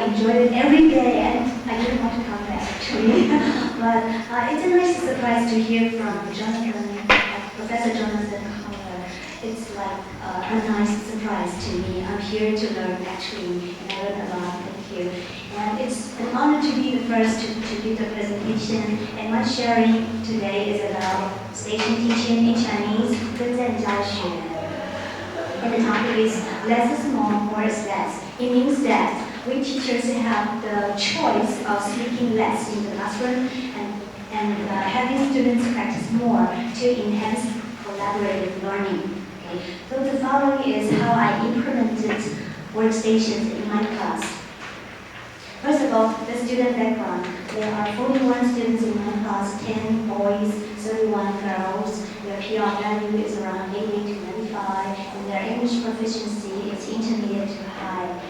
enjoyed it every day, and I didn't want to come back actually. But it's a nice surprise to hear from Professor Jonathan. It's like a nice surprise to me. I'm here to learn actually, and I learn a lot. Thank you. And it's an honor to be the first to give the presentation. And my sharing today is about station teaching in Chinese, 跟在教学. And the topic is less is more, more is less. It means that we teachers have the choice of speaking less in the classroom and having students practice more to enhance collaborative learning. Okay. So the following is how I implemented workstations in my class. First of all, the student background. There are 41 students in my class, 10 boys, 31 girls. Their PR value is around 88 to 95, and their English proficiency is intermediate to high.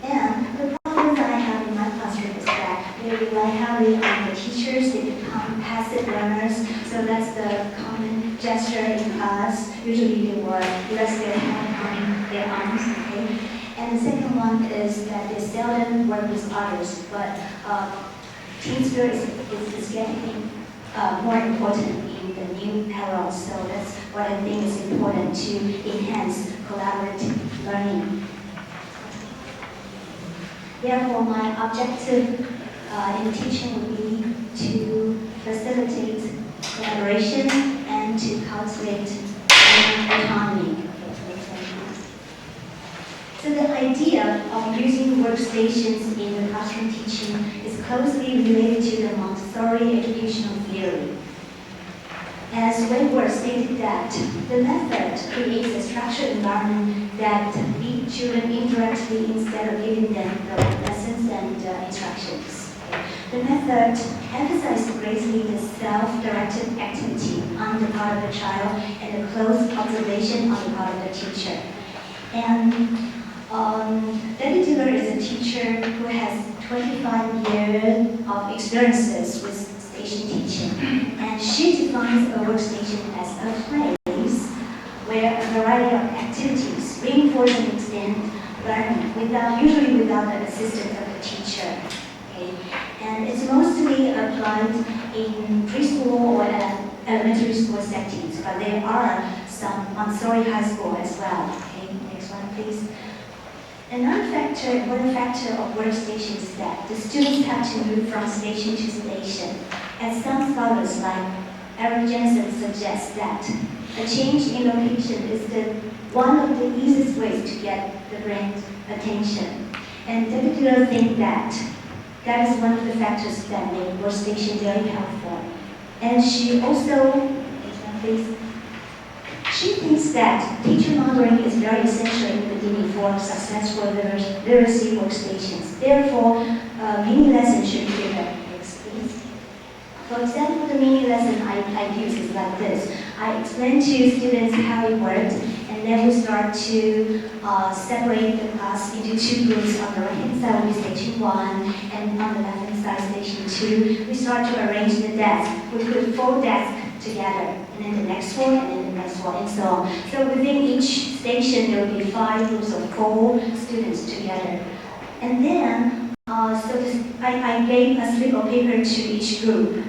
And the problem that I have in my classroom is that they rely heavily on the teachers. They become passive learners, so that's the common gesture in class. Usually they will rest their hand on their arms, okay? And the second one is that they seldom work with others, but team spirit is getting more important in the new era, so that's what I think is important to enhance collaborative learning. Therefore, my objective in teaching would be to facilitate collaboration and to cultivate autonomy. So the idea of using workstations in the classroom teaching is closely related to the Montessori educational theory. As Wentworth stated that the method creates a structured environment that leads children indirectly instead of giving them the lessons and instructions. The method emphasizes greatly the self-directed activity on the part of the child and the close observation on the part of the teacher. And Debbie Diller is a teacher who has 25 years of experiences with station teaching, and she defines a workstation as a place where a variety of activities reinforce and extend learning, usually without the assistance of the teacher. Okay? And it's mostly applied in preschool or elementary school settings, but there are some Montessori high school as well. Okay? Next one, please. Another important factor of workstation is that the students have to move from station to station. And some scholars like Aaron Jensen suggest that a change in location is one of the easiest ways to get the brain's attention. And David Diller thinks that is one of the factors that make workstation very helpful. And she also, she thinks that teacher modeling is very essential in the beginning for successful literacy workstations. Therefore, mini lessons should be given. Next, please. For example, the mini lesson I use is like this. I explain to students how it worked, and then we start to separate the class into two groups. On the right-hand side will be station 1, and on the left-hand side, station 2. We start to arrange the desks. We put 4 desks together, and then the next one, and then the next one, and so on. So within each station, there will be 5 groups of 4 students together. And then, I gave a slip of paper to each group.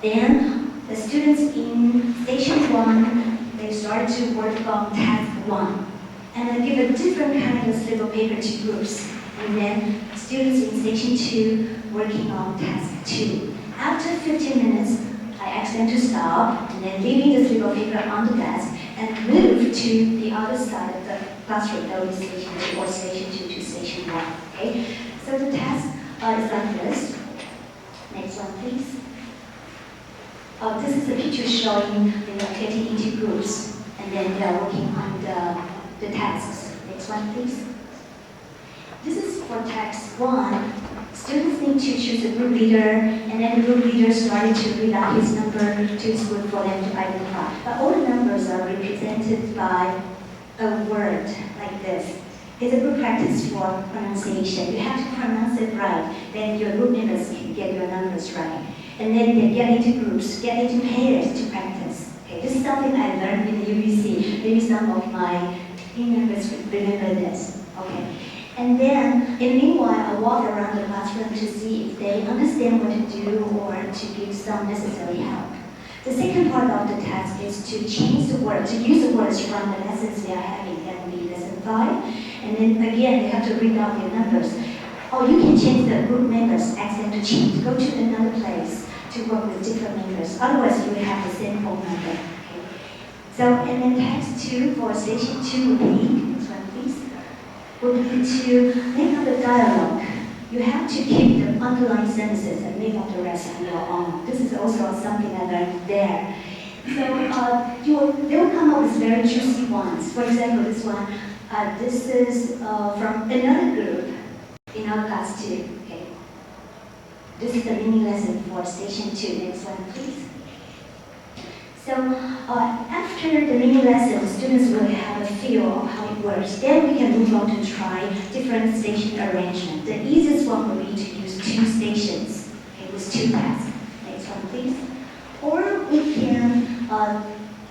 Then, the students in station 1, they start to work on task 1. And I give a different kind of slip of paper to groups. And then, students in station 2 working on task 2. After 15 minutes, I ask them to stop, and then leaving the slip of paper on the desk, and move to the other side of the classroom, that would be station 2 or station 2 to station 1. Okay? So the task is like this. Next one, please. This is a picture showing they are getting into groups, and then they are working on the tasks. Next one, please. This is for task 1. Students need to choose a group leader, and then the group leader started to read out his number to his group for them to identify. But all the numbers are represented by a word like this. It's a good practice for pronunciation. You have to pronounce it right, then your group members can get your numbers right. And then they get into groups, get into pairs to practice. Okay, this is something I learned in the UBC. Maybe some of my team members remember this. Okay. And then, in the meanwhile, I walk around the classroom to see if they understand what to do or to give some necessary help. The second part of the task is to change the words, to use the words from the lessons they are having. That will be lesson 5. And then again, they have to read out their numbers. Or you can change the group members, ask them to change, go to another place to work with different members. Otherwise, you will have the same phone number. Okay? So, and then task 2 for station 2 would be, next one please, would be to make up the dialogue. You have to keep the underlying sentences and make up the rest on your own. This is also something I learned there. So they will come up with very juicy ones. For example, this one, this is from another group in our class too. Okay. This is the mini lesson for station 2. Next one, please. So after the mini lesson, students will have a feel of how it works. Then we can move on to try different station arrangement. The easiest one would be to use 2 stations, okay, with 2 tasks. Next one, please. Or we can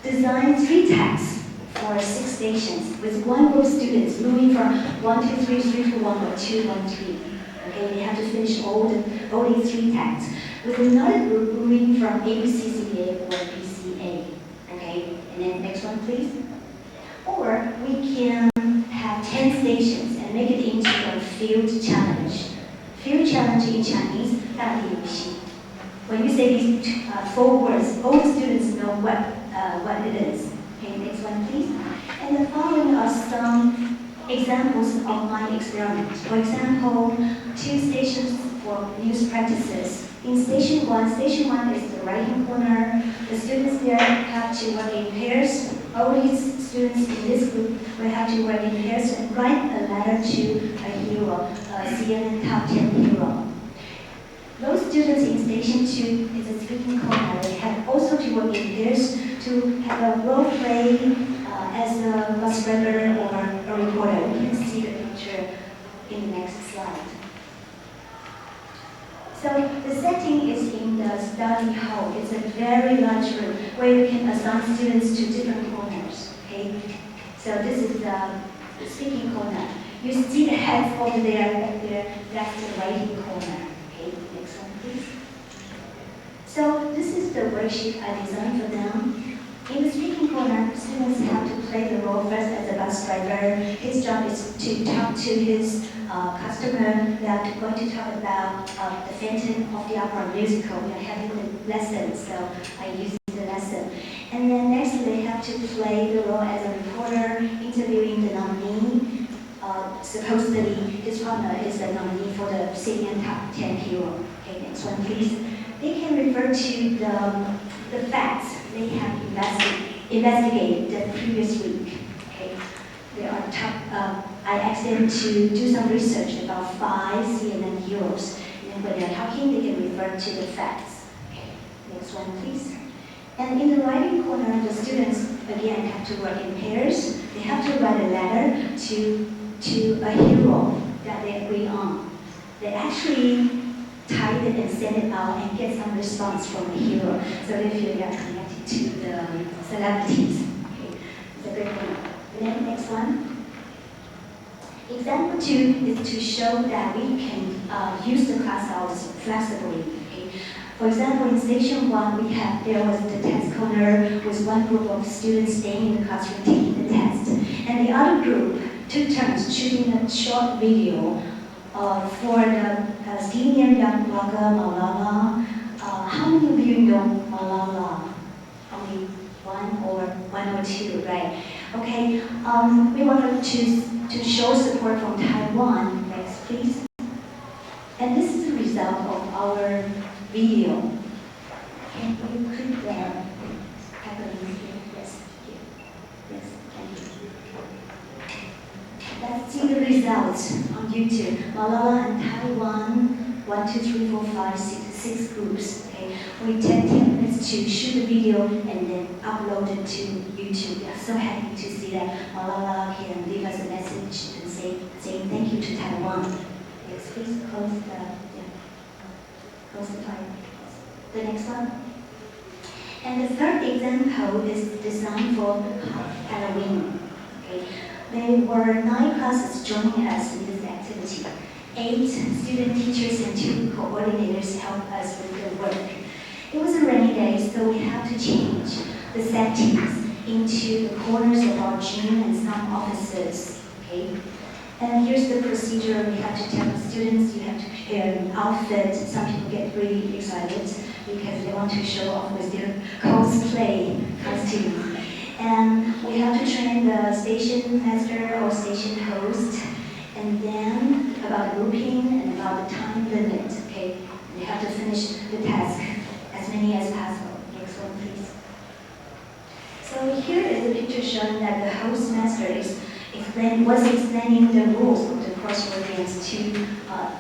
design 3 tasks for 6 stations with one group of students moving from 1, 2, 3, 3 to 1 or 2, 1, 3. Okay, they have to finish all these 3 tasks. With another group moving from ABCCA or BCA. Okay, and then next one, please. Or we can have 10 stations and make it into a field challenge. Field challenge in Chinese, 大地游戏. When you say these 4 words, all the students know what it is. Okay, next one, please. And the following are some examples of my experiments. For example, 2 stations for news practices. In station 1 is the right-hand corner. The students there have to work in pairs. All these students in this group will have to work in pairs and write a letter to a hero, a CNN top 10 hero. Those students in station 2 is a speaking corner. They have also to work in pairs to have a role play as a bus driver or a reporter. We can see the picture in the next slide. So the setting is in the study hall. It's a very large room where you can assign students to different corners. Okay, so this is the speaking corner. You see the heads over there, back there. That's the writing corner. Okay, next one, please. So this is the worksheet I designed for them. In the speaking corner, students have to play the role first as a bus driver. His job is to talk to his customer. They are going to talk about the Phantom of the Opera musical. We are having the lesson, so I use the lesson. And then next, they have to play the role as a reporter, interviewing the nominee. Supposedly, his partner is the nominee for the CNN Top 10 Hero. Okay, next one, please. They can refer to the facts they have investigated the previous week. Okay, they are I asked them to do some research about 5 CNN heroes. And when they're talking, they can refer to the facts. Okay, next one, please. And in the writing corner, the students again have to work in pairs. They have to write a letter to a hero that they agree on. They actually type it and send it out and get some response from the hero, so they feel they are connected to the celebrities. Okay, it's a good one. And then next one. Example 2 is to show that we can use the class hours flexibly. Okay? For example, in station 1, there was the test corner with one group of students staying in the classroom taking the test, and the other group took turns shooting a short video for the senior young blogger Malala. How many of you know Malala? Only 1 or 2, right? Okay, we wanted to show support from Taiwan. Next, please. And this is the result of our video. Can you click there? Yes, yes, thank you. Let's see the results on YouTube. Malala and Taiwan, 1, 2, 3, 4, 5, 6 groups. Okay, we take 10 minutes to shoot the video and then upload it to YouTube. We are so happy to see that Malala can leave us a message and saying thank you to Taiwan. Yes, please close the file. The next one. And the third example is designed for Halloween. Okay. There were 9 classes joining us in this activity. activity. 8 student teachers and 2 coordinators helped us with the work. It was a rainy day, so we had to change the settings into the corners of our gym and some offices. Okay? And here's the procedure. We have to tell the students you have to prepare an outfit. Some people get really excited because they want to show off with their cosplay costumes. And we have to train the station master or station host, and then about grouping and about the time limit. Okay, we have to finish the task as many as possible. Next one, please. So here is a picture showing that the host master was explaining the rules of the crossword dance to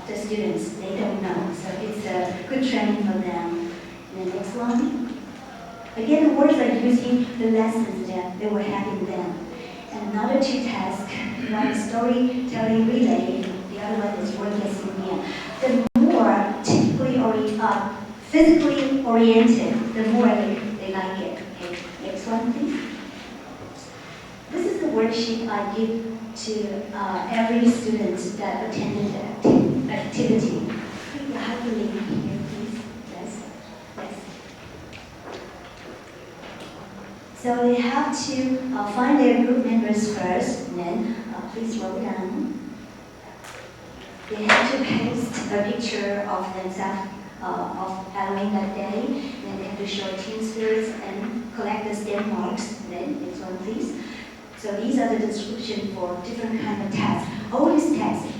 the students. They don't know, so it's a good training for them. And the next one. Again, the words are using the lessons that they were having then. And another 2 tasks, one is storytelling relay, the other one is word guessing meal. The more physically oriented, the more they like it. Okay, next one, please. This is the worksheet I give to every student that attended the activity. Click the hyperlink here, please. Yes. So they have to find their group members first, and then please roll down. They have to paste a picture of themselves of Halloween that day, and then they have to show team spirits and collect the stamp marks. And then next one, please. So these are the description for different kind of tasks. All these tasks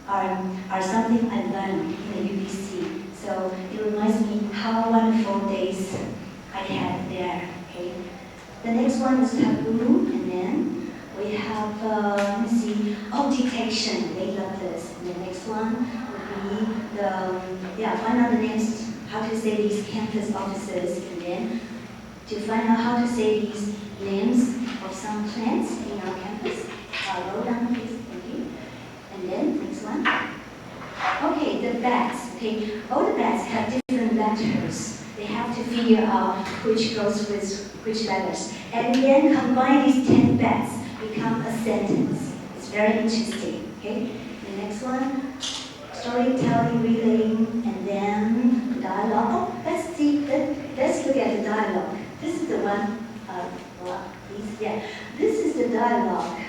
are something I learned in the UBC. So it reminds me how wonderful days I had there. Okay. The next one is taboo, and then we have, let me see, detection. They love this. And the next one would be find out the names, how to say these campus offices, and then to find out how to say these names of some plants in our campus. Roll down, please. Thank you. And then next one. Okay, the bats. Okay, all the bats have different letters. They have to figure out which goes with which letters. And then combine these 10 bats, become a sentence. It's very interesting. Okay? The next one, storytelling, relaying, and then dialogue. Let's look at the dialogue. This is the one, this is the dialogue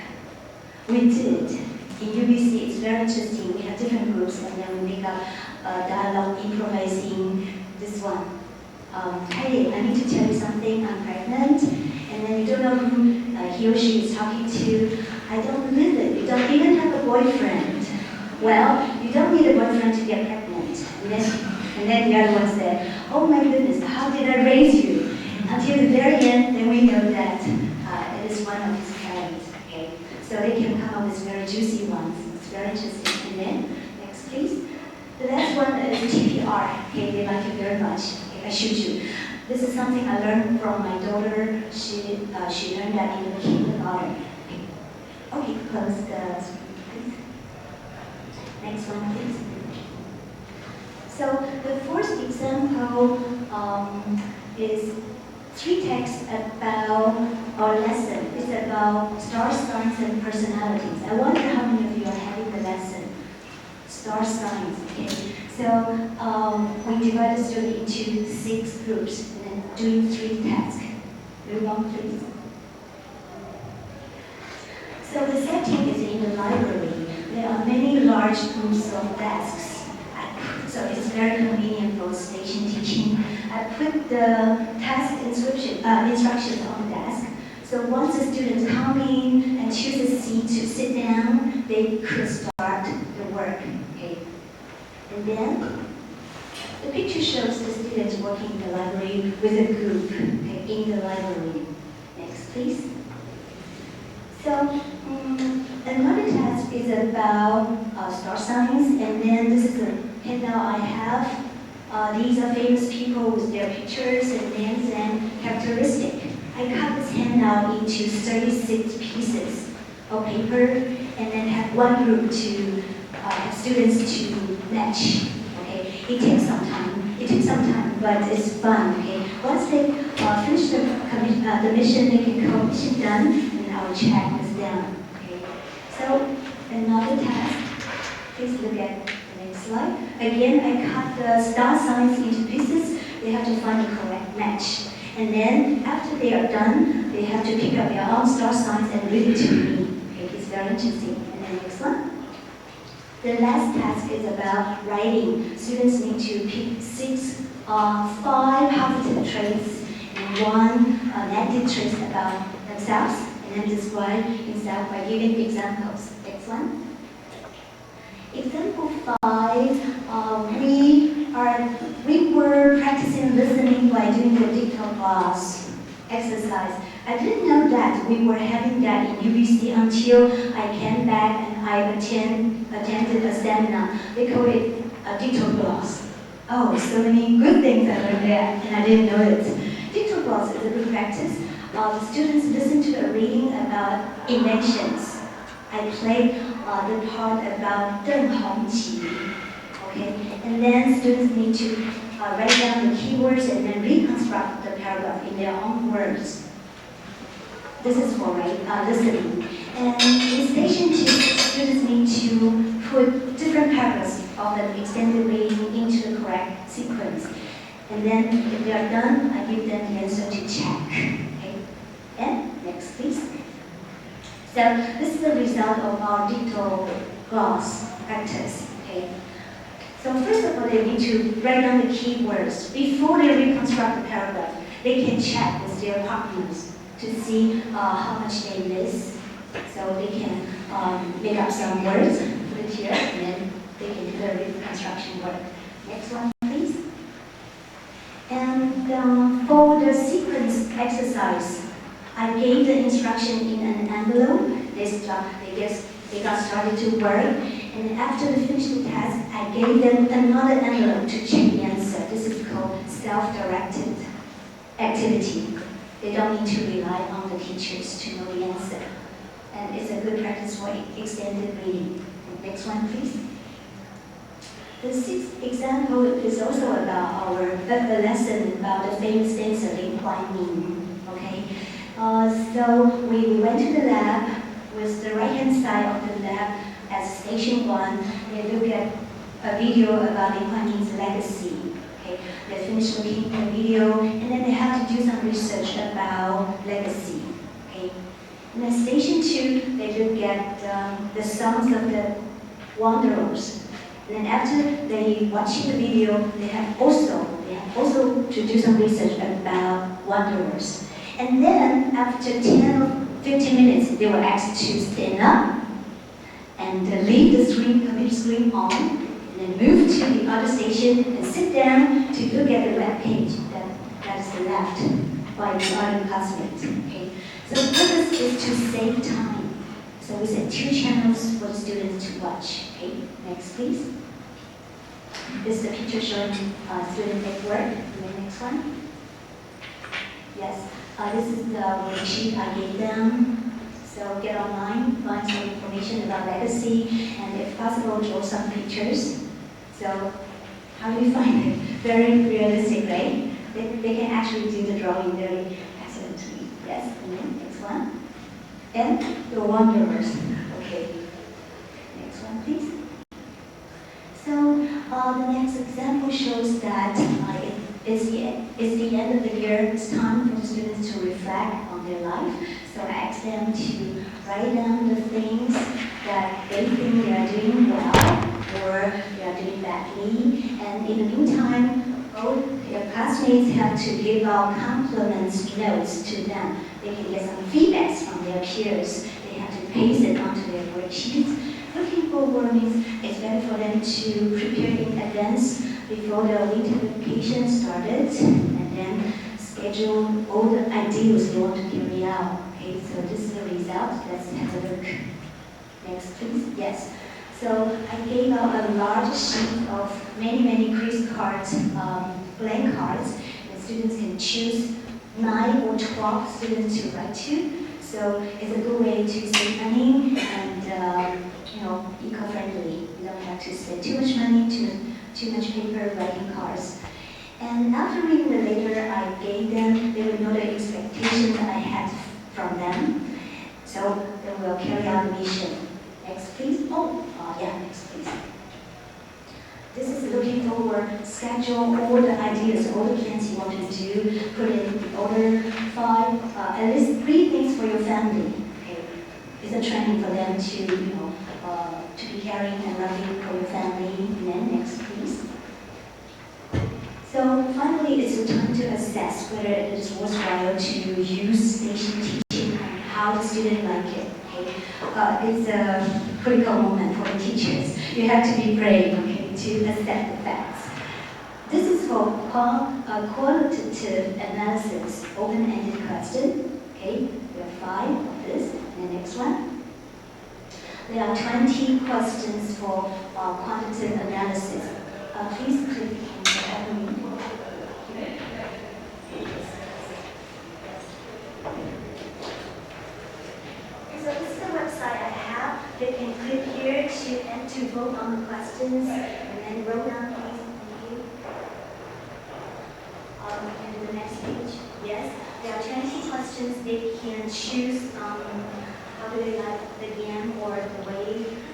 we did in UBC. It's very interesting. We have different groups, and then we make up dialogue, improvising. This one. Hey, I need to tell you something. I'm pregnant, and then you don't know who he or she is talking to. I don't believe it. You don't even have a boyfriend. Well, you don't need a boyfriend to get pregnant. And then the other one said, oh my goodness, how did I raise you? Until the very end, then we know that it is one of his parents. Okay, so they can come up with very juicy ones. It's very interesting. And then next, please. The last one is TPR. Okay, they like it very much. I shoot you. This is something I learned from my daughter. She learned that in the kindergarten. Okay, close the screen, please. Next one, please. So the first example is 3 texts about our lesson. It's about star signs and personalities. I wonder how many of you are having the lesson. Star signs, okay. So we divide the student into 6 groups and then doing 3 tasks. Move on, please. So the setting is in the library. There are many large groups of desks. So it's very convenient for station teaching. I put the task instructions on the desk. So once the students come in and choose a seat to sit down, they could start the work. Okay. And then the picture shows the students working in the library with a group, okay, in the library. Next, please. So another task is about star signs, and then this is a handout I have. These are famous people with their pictures and names and characteristics. I cut this handout into 36 pieces of paper, and then have one group to have students to match. Okay, it takes some time. It took some time, but it's fun. Okay, once they finish the mission, they can call mission done, and I will check this down. Okay, so another task Please look at the next slide. Again, I cut the star signs into pieces. They have to find the correct match. And then after they are done, they have to pick up their own star signs and read it to me. Okay, it's very interesting. And then next one. The last task is about writing. Students need to pick 5 positive traits and 1 negative trait about themselves, and then describe himself by giving examples. Next one. Example 5, we were practicing listening by doing the digital class exercise. I didn't know that we were having that in UBC until I came back and I attended a seminar. They call it a digital class. Oh, so many good things I learned there, and I didn't know it. Digital class is a good practice. The students listen to a reading about inventions. I played the part about Deng Hongqi. Okay, and then students need to write down the keywords and then reconstruct the paragraph in their own words. This is for listening. And in station 2, students need to put different paragraphs of the extended reading into the correct sequence. And then if they are done, I give them the answer to check. Okay? And next, please. So this is the result of our digital class practice. Okay? So first of all, they need to write down the keywords. Before they reconstruct the paragraph, they can check with their partners to see how much they miss. So they can make up some words, put it here, and then they can do the reconstruction work. Next one, please. And for the sequence exercise, I gave the instruction in an envelope. They got started to work, and after they finished the task, I gave them another envelope to check the answer. This is called self-directed activity. They don't need to rely on the teachers to know the answer. And it's a good practice for extended reading. Next one, please. The 6th example is also about a lesson about the famous dancer Lin Huaimin. Okay, so we went to the lab. With the right-hand side of the lab as station 1, they look at a video about Lin Huaimin's legacy. Okay, they finish looking at the video, and then they have to do some research about legacy. Okay, and then station 2, they look at the songs of the wanderers. And then after they watch the video, they have also to do some research about wanderers. And then after 10 or 15 minutes, they were asked to stand up and leave the computer screen on, and then move to the other station and sit down to look at the web page that is left by the other classmates. Okay, so the purpose is to save time. So we set 2 channels for the students to watch. Okay, next please. This is the picture showing student make work. And the next one. Yes, this is the worksheet I gave them. So get online, find some information about legacy, and if possible, draw some pictures. So how do you find it? Very realistic, right? They can actually do the drawing very excellently. Yes, and then next one. And the wanderers. Okay. Next one, please. So the next example shows that it's the end of the year. It's time for the students to reflect on their life. So I asked them to write down the things that they think they are doing well or they are doing badly. And in the meantime, all their classmates have to give out compliments notes to them. They can get some feedbacks from their peers. They have to paste it onto their worksheets. Looking forward means it's better for them to prepare in advance before the winter vacation started, and then schedule all the ideas they want to carry out. Okay, so this is the result. Let's have a look. Next, please. Yes. So I gave out a large sheet of many Quiz cards, blank cards, and students can choose 9 or 12 students to write to. So it's a good way to save money and eco-friendly. You don't have to spend too much money, too much paper writing cards. And after reading the letter I gave them, they would know the expectations I had from them. So they will carry out the mission. Next, please. Next, please. This is looking over, schedule all the ideas, all the plans you want to do, put in order, 5, at least 3 things for your family. Okay, it's a training for them to, to be caring and loving for your family. And then next, please. So finally, it's the time to assess whether it is worthwhile to use station teaching and how the student like it. Okay, it's a critical moment for the teachers. You have to be brave, okay, to accept the facts. This is for qualitative analysis, open-ended question. Okay, there are 5 of this. And the next one. There are 20 questions for quantitative analysis. Please click on the opening. So this is the website I have. You can click here to vote on the questions and then roll down, please. Thank you. And the next page. Yes, there are 20 questions. They can choose how do they like the game or the way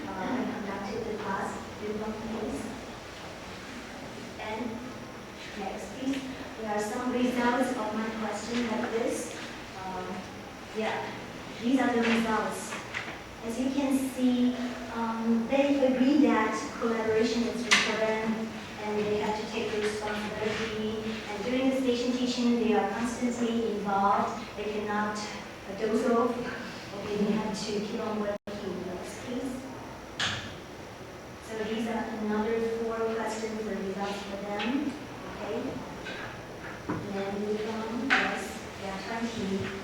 I conducted the class. Do one, please. And next, please. There are some results of my question like this. These are the results. As you can see, they agree that collaboration is important and they have to take the responsibility. And during the station teaching, they are constantly involved. They cannot doze off. Okay, they have to keep on working. Next, please. So these are another 4 questions and results for them. Okay. And then move on. Yes, there are 20.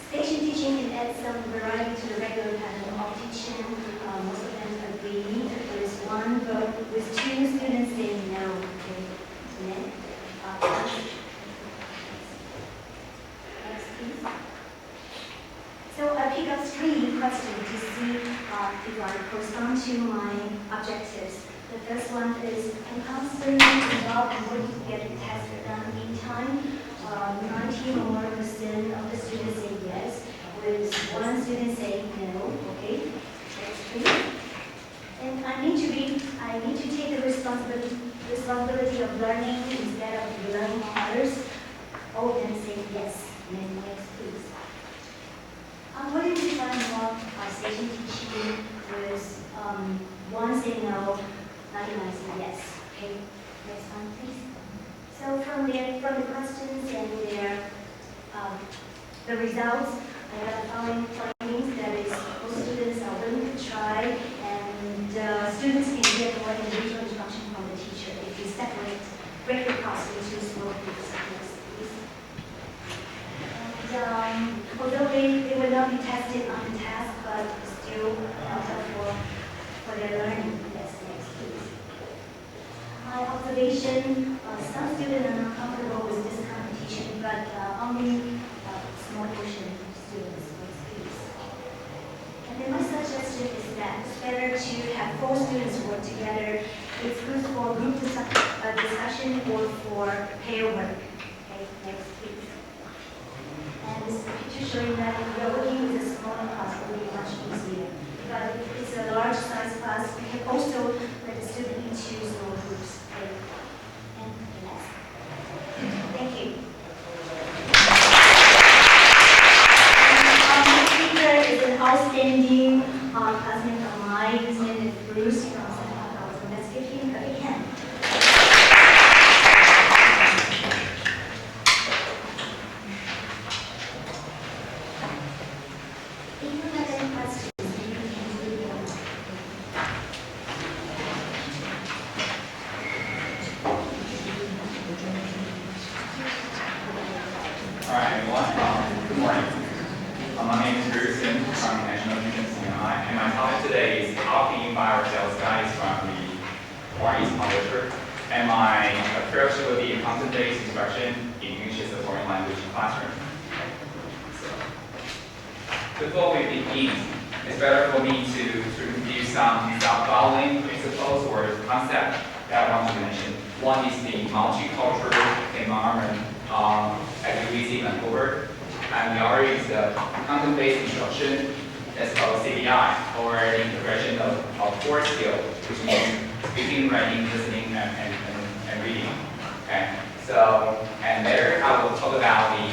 Station teaching can add some variety to the regular pattern of teaching. Most of them agree. There is 1 vote with 2 students saying no. Okay. Next, please. So I pick up 3 questions to see if I correspond to my objectives. The first one is, can constantly involved in working to get the test done in time? 90% or more of the students say yes, with 1 student saying no. Okay, next please. And I need to take the responsibility of learning instead of relying on others. All of them say yes. And then next please. What do you find about station teaching with 1 saying no, 99 saying yes? Okay, next one please. So from the questions and the results, I have the following findings. That is, most students are willing to try, and students can get more individual instruction from the teacher if you break the class into small groups. And although they will not be tested on the task, but still helpful for their learning. Yes, next please. My observation, some students are not comfortable with this competition, but only a small portion of students. And then my suggestion is that it's better to have 4 students work together. It's good for group discussion or for pair work. Okay, next please. And this is a picture showing that if we are working with a smaller class, it will be much easier. But if it's a large size class, we can also let the student into small groups. Okay. And next. Thank you. The speaker is an outstanding classmate of mine. His name is Bruce from St. Paul. Let's give him a big hand. If you have any questions, you can leave them. All right, everyone. Good morning. My name is Bruce from National Agency, and my topic today is how can you buy or sell guys from the Far East literature. And my approach will be content-based instruction in English as a foreign language classroom. Before we begin, it's better for me to review some following principles or concepts that I want to mention. One is the multicultural environment at UBC Vancouver, and the other is the content-based instruction That's called CBI, or the integration of core skill, which means speaking, writing, listening, and reading. Okay. So, and there I will talk about the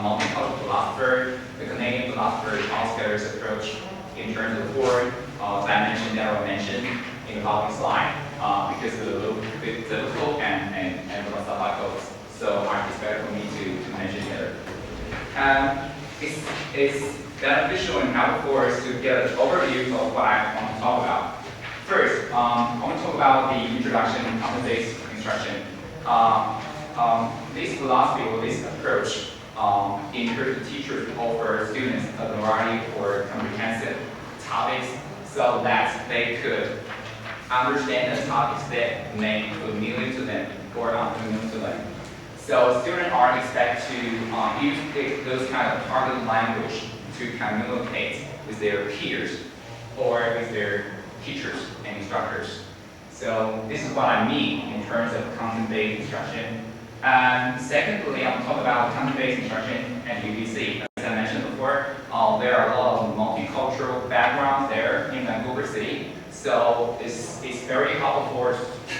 multicultural philosopher, the Canadian philosopher Thomas Keller's approach in terms of the four dimensions that were mentioned in the following slide, because it's a little bit difficult and philosophical. So it's better for me to mention here. It's beneficial and helpful for us to get an overview of what I want to talk about. First, I want to talk about the introduction to content-based instruction. This philosophy or this approach encourages teachers to offer students a variety or comprehensive topics so that they could understand the topics that may be familiar to them or unfamiliar to them. So students are expected to use those kind of targeted language to communicate with their peers or with their teachers and instructors. So this is what I mean in terms of content-based instruction. And secondly, I'm talking about content-based instruction and UBC. As I mentioned before, there are a lot of multicultural backgrounds there in Vancouver City. So it's very helpful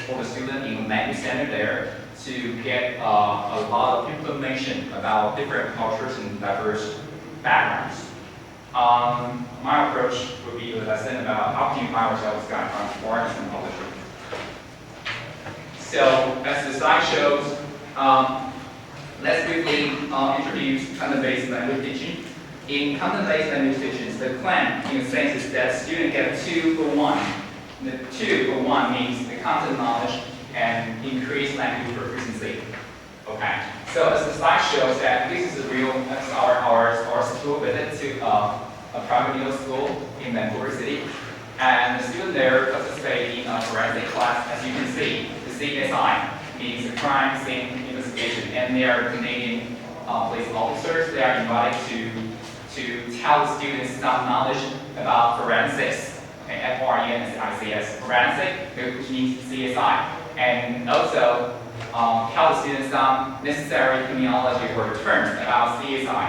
for the student in the language center there to get a lot of information about different cultures and diverse backgrounds. My approach would be a lesson about how can you buy ourselves guide from foreigners and publishers. So as the slide shows, let's briefly introduce content-based language teaching. In content-based language teaching, the plan in a sense is that students get 2 for 1. The 2 for 1 means the content knowledge and increased language proficiency. Okay. So as the slide shows that this is a real, that's our school visit to a private middle school in Vancouver City. And the students there participate in a forensic class. As you can see, the CSI means the crime scene investigation, and they are Canadian police officers. They are invited to tell the students some knowledge about forensics, okay, F-R-E-N-S-I-C-S, forensic, which means CSI, and also tell the students some necessary terminology or terms about CSI.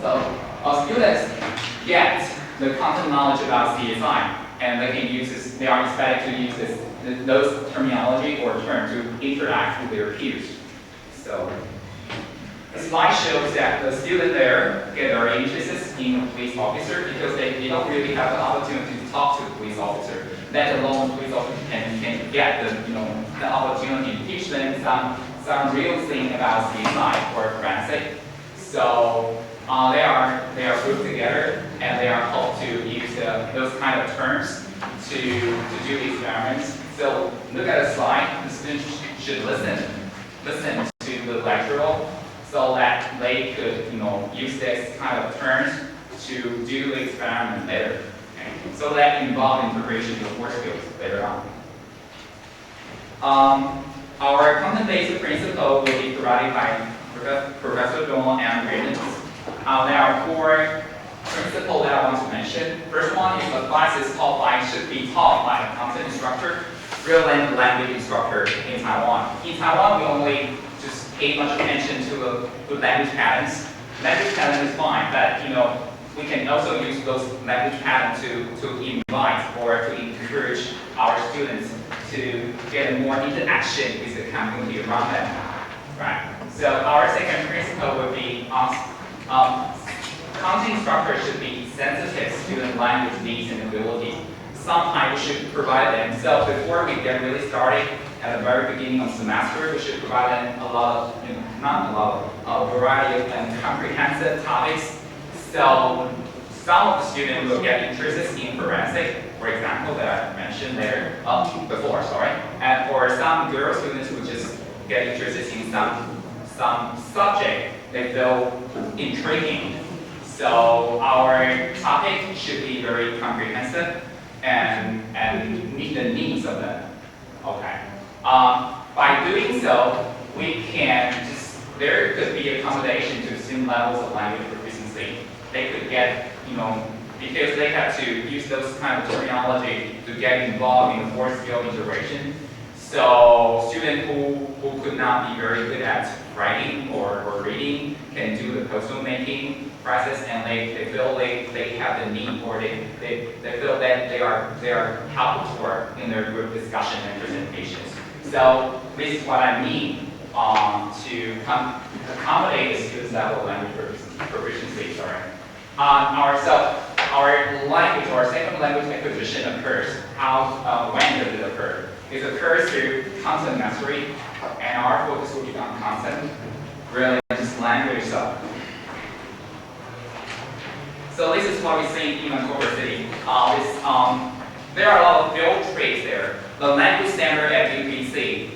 So students get the content knowledge about CSI, and they can use this. They are expected to use those terminology or terms to interact with their peers. So the slide shows that the students there get very interested in a police officer because they don't really have the opportunity to talk to a police officer. Let alone the police officer can get the opportunity to teach them some real thing about CSI or forensic. So they are grouped together and they are told to use those kind of terms to do the experiments. So look at the slide. The students should listen to the lecturer so that they could use this kind of terms to do the experiment later. Okay? So that involves integration of core skills later on. Our content-based principle will be provided by Professor Dong and Raymond. There are 4 principles that I want to mention. First one is the classes should be taught by a content instructor, real language instructor in Taiwan. In Taiwan, we only just pay much attention to the language patterns. Language pattern is fine, but we can also use those language patterns to invite or to encourage our students to get more interaction with the community around them. Right. So our second principle would be content instructors should be sensitive to student language needs and ability. Sometimes we should provide them. So before we get really started at the very beginning of the semester, we should provide them a variety of and comprehensive topics. So some of the students will get interested in forensic, for example, that I mentioned there before, and for some girl students who just get interested in some subject they feel intriguing. So our topic should be very comprehensive and meet the needs of them. Okay. By doing so, we can there could be accommodation to student levels of language proficiency. They could get, because they have to use those kind of terminology to get involved in the skill integration. So students who could not be very good at writing or reading, can do the poster making process, and they feel they have the need, or they feel that they are helpful for in their group discussion and presentations. So this is what I mean to accommodate the students' level of language proficiency. Our language, or second language acquisition occurs. When does it occur? It occurs through content mastery, and our focus will be on content, really just language itself. So this is what we see in Vancouver City. There are a lot of field trips there. The language center at UBC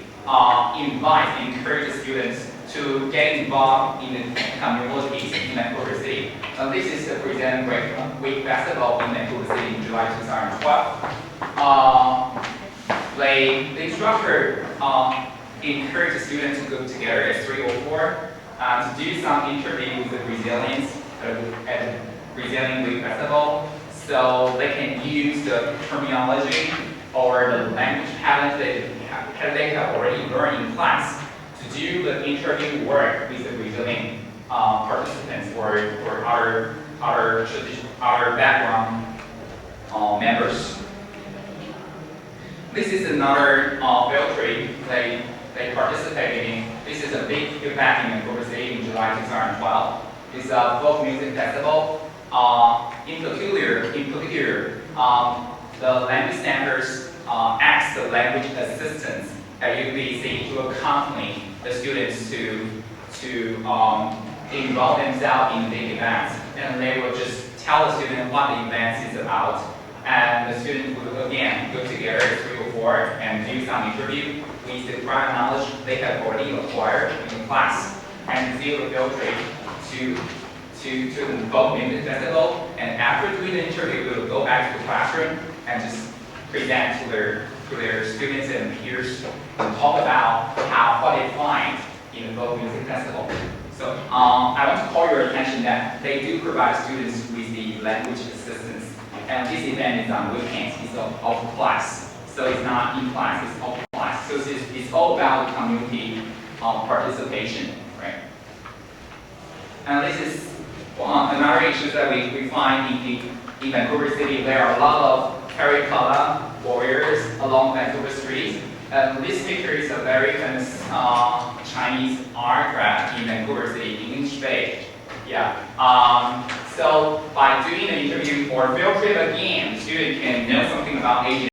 encourages students to get involved in the communities in Vancouver City. This is the Present Week Festival in Vancouver City in July 2012. The instructor encourages students to go together as 3 or 4 to do some interview with the Brazilians at Brazilian Week Festival, so they can use the terminology or the language patterns that they have already learned in class to do the interview work with the Brazilian participants or our background members. This is another field trip they participated in. This is a big event in Vancouver City in July 2012. It's a folk music festival. In particular, the language centers ask the language assistants at UBC to accompany the students to involve themselves in the events, and they will just tell the student what the event is about, and the student will again go together 3 or 4 and do some interview with the prior knowledge they have already acquired in class, and do the field trip to the folk music festival. And after doing the interview, we will go back to the classroom and just present to their students and peers and talk about what they find in the folk music festival. So I want to call your attention that they do provide students with the language assistance, and this event is on weekends. It's off class, so it's not in class, it's off class. So it's all about community participation, right? And this is another issue that we find in Vancouver City. There are a lot of terracotta warriors along Vancouver streets. This picture is a very famous Chinese art craft in Vancouver City, in English Bay. Yeah. So by doing the interview or field trip again, the student can know something about Asian